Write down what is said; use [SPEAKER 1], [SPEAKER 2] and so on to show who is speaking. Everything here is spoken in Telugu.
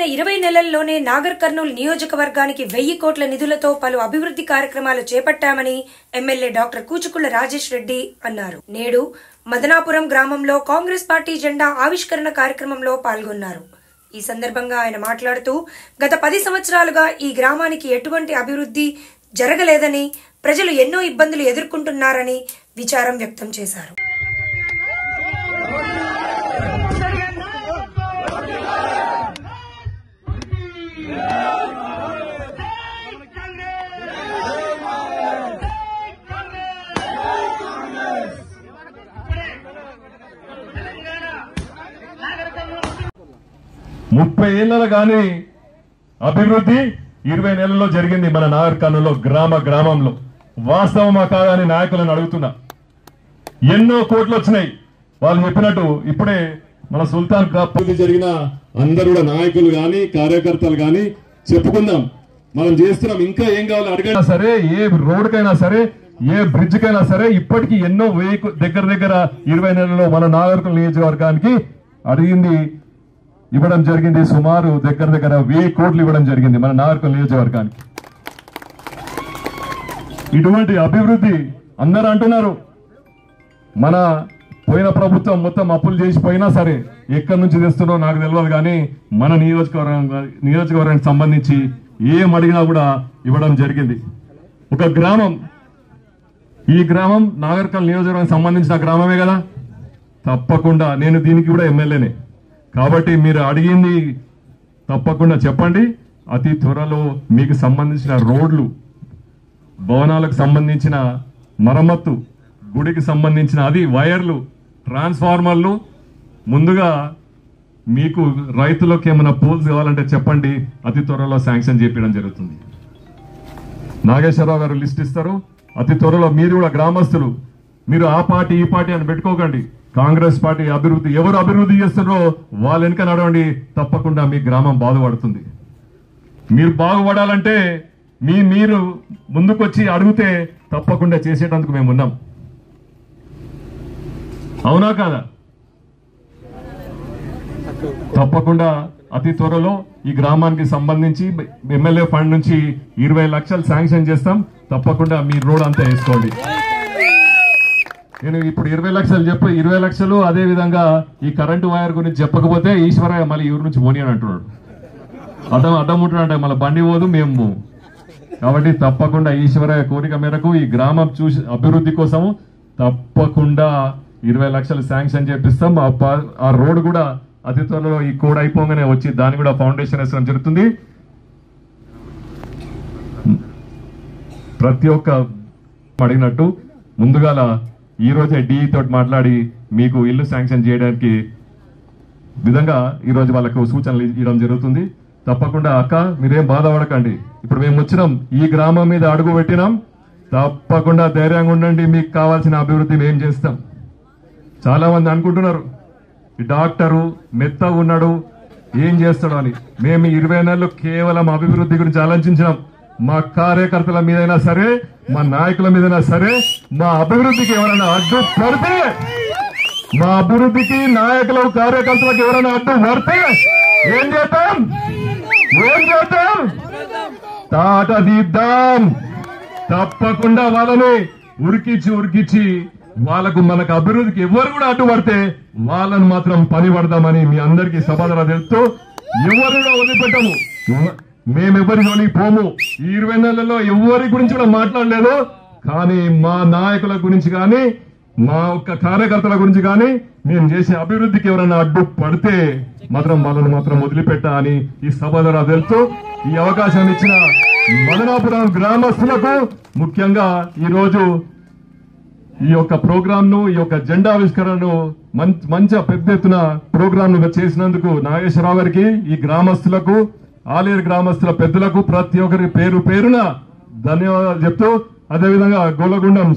[SPEAKER 1] ఏర్పాటైన 20 నెలల్లోనే నాగర్ కర్నూల్ నియోజకవర్గానికి 1000 కోట్ల నిధులతో పలు అభివృద్ధి కార్యక్రమాలు చేపట్టామని ఎమ్మెల్యే డాక్టర్ కూచుకుళ్ల రాజేష్ రెడ్డి అన్నారు. నేడు మదనాపురం గ్రామంలో కాంగ్రెస్ పార్టీ జెండా ఆవిష్కరణ కార్యక్రమంలో పాల్గొన్నారు. ఈ సందర్భంగా ఆయన మాట్లాడుతూ గత 10 సంవత్సరాలుగా ఈ గ్రామానికి ఎటువంటి అభివృద్ధి జరగలేదని, ప్రజలు ఎన్నో ఇబ్బందులు ఎదుర్కొంటున్నారని విచారం వ్యక్తం చేశారు.
[SPEAKER 2] ముప్పై ఏళ్ళలో గాని అభివృద్ధి 20 నెలల్లో జరిగింది మన నాగర్ కర్నూల్లో గ్రామంలో. వాస్తవమా కాదని నాయకులను అడుగుతున్నా. ఎన్నో కోట్లు వచ్చినాయి. వాళ్ళు చెప్పినట్టు ఇప్పుడే మన సుల్తాన్ అభివృద్ధి జరిగిన అందరూ కూడా నాయకులు గాని కార్యకర్తలు గాని చెప్పుకుందాం. మనం చేస్తున్నాం, ఇంకా ఏం కావాలో అడగైనా సరే, ఏ రోడ్కైనా సరే, ఏ బ్రిడ్జ్ కైనా సరే ఇప్పటికీ ఎన్నో దగ్గర 20 నెలల్లో మన నాగర్ కర్నూల్ నియోజకవర్గానికి అడిగింది ఇవ్వడం జరిగింది. సుమారు దగ్గర 1000 కోట్లు ఇవ్వడం జరిగింది మన నాగర్ కర్నూల్ నియోజకవర్గానికి. ఇటువంటి అభివృద్ధి అందరూ అంటున్నారు. మన పోయిన ప్రభుత్వం మొత్తం అప్పులు చేసిపోయినా సరే ఎక్కడి నుంచి తెస్తున్నో నాకు తెలియదు, కానీ మన నియోజకవర్గానికి సంబంధించి ఏం అడిగినా కూడా ఇవ్వడం జరిగింది. ఒక గ్రామం, ఈ గ్రామం నాగర్ కర్నూల్ నియోజకవర్గానికి సంబంధించిన గ్రామమే కదా. తప్పకుండా నేను దీనికి కూడా ఎమ్మెల్యేనే కాబట్టి మీరు అడిగింది తప్పకుండా చెప్పండి. అతి త్వరలో మీకు సంబంధించిన రోడ్లు, భవనాలకు సంబంధించిన మరమ్మత్తు, గుడికి సంబంధించిన అది వైర్లు, ట్రాన్స్ఫార్మర్లు, ముందుగా మీకు రైతులకు ఏమైనా పోల్స్ కావాలంటే చెప్పండి, అతి త్వరలో శాంక్షన్ చేపించడం జరుగుతుంది. నాగేశ్వరరావు గారు లిస్ట్ ఇస్తారు. అతి త్వరలో మీరు కూడా గ్రామస్తులు, మీరు ఆ పార్టీ ఈ పార్టీ అని పెట్టుకోకండి. కాంగ్రెస్ పార్టీ అభివృద్ధి, ఎవరు అభివృద్ధి చేస్తున్నారో వాళ్ళ వెనుక నడవండి. తప్పకుండా మీ గ్రామం బాగుపడుతుంది. మీరు బాగుపడాలంటే మీరు ముందుకొచ్చి అడిగితే తప్పకుండా చేసేటందుకు మేము ఉన్నాం. అవునా కాదా? తప్పకుండా అతి త్వరలో ఈ గ్రామానికి సంబంధించి ఎమ్మెల్యే ఫండ్ నుంచి 20 లక్షలు శాంక్షన్ చేస్తాం. తప్పకుండా మీ రోడ్ అంతా వేసుకోండి. నేను ఇప్పుడు 20 లక్షలు 20 లక్షలు అదే విధంగా ఈ కరెంటు వైర్ గురించి చెప్పకపోతే ఈశ్వరయ్య మళ్ళీ ఊరి నుంచి పోనీ అని అంటున్నాడు. అడ్డం ఉంటున్నాడు, మళ్ళీ బండి పోదు మేము. కాబట్టి తప్పకుండా ఈశ్వరయ్య కోరిక మేరకు ఈ గ్రామం చూసి అభివృద్ధి కోసము తప్పకుండా 20 లక్షలు శాంక్షన్ చేపిస్తాం. ఆ రోడ్ కూడా అతి త్వరలో ఈ కోడ్ అయిపోగానే వచ్చి దాన్ని కూడా ఫౌండేషన్ వేసడం జరుగుతుంది. ప్రతి ఒక్క అడిగినట్టు ముందుగాల ఈ రోజే డిఈ తోటి మాట్లాడి మీకు ఇల్లు శాంక్షన్ చేయడానికి విధంగా ఈ రోజు వాళ్ళకు సూచనలు ఇవ్వడం జరుగుతుంది. తప్పకుండా అక్క మీరేం బాధపడకండి. ఇప్పుడు మేము వచ్చినాం, ఈ గ్రామం మీద అడుగు పెట్టినాం. తప్పకుండా ధైర్యంగా ఉండండి. మీకు కావాల్సిన అభివృద్ధి మేము చేస్తాం. చాలా మంది అనుకుంటున్నారు ఈ డాక్టరు మెత్తగా ఉన్నాడు ఏం చేస్తాడు అని. మేము 20 నెలలు కేవలం అభివృద్ధి గురించి ఆలోచించినాం. మా కార్యకర్తల మీదైనా సరే, మా నాయకుల మీదైనా సరే, మా అభివృద్ధికి ఎవరైనా అడ్డు పడితే, మా అభివృద్ధికి నాయకులు కార్యకర్తలకు ఎవరైనా అడ్డు పడితే ఏం చేద్దాం? తాట తీద్దాం. తప్పకుండా వాళ్ళని ఉరికిచ్చి వాళ్ళకు మనకు అభివృద్ధికి ఎవరు కూడా అడ్డుపడితే వాళ్ళని మాత్రం పని పడదామని మీ అందరికీ సమాధానం తెలుస్తూ ఎవరు కూడా వదిలిపెట్టము. మేమెవరిలోని పోము. ఈ 20 నెలల్లో ఎవరి గురించి కూడా మాట్లాడలేదు. కానీ మా నాయకుల గురించి కానీ, మా ఒక్క కార్యకర్తల గురించి కానీ, మేము చేసే అభివృద్ధికి ఎవరైనా అడ్డు పడితే మాత్రం వాళ్ళని మాత్రం వదిలిపెట్టా అని ఈ సభ ద్వారా తెలుస్తూ ఈ అవకాశం ఇచ్చిన మదనాపురం గ్రామస్తులకు, ముఖ్యంగా ఈ రోజు ఈ యొక్క ప్రోగ్రామ్ ను, ఈ యొక్క జెండా ఆవిష్కరణను మంచి పెద్ద ఎత్తున ప్రోగ్రామ్ ను చేసినందుకు నాగేశ్వరరావు గారికి, ఈ గ్రామస్తులకు, ఆలేరు గ్రామస్తుల పెద్దలకు ప్రతి ఒక్కరి పేరున ధన్యవాదాలు చెప్తూ, అదేవిధంగా గోలగుండం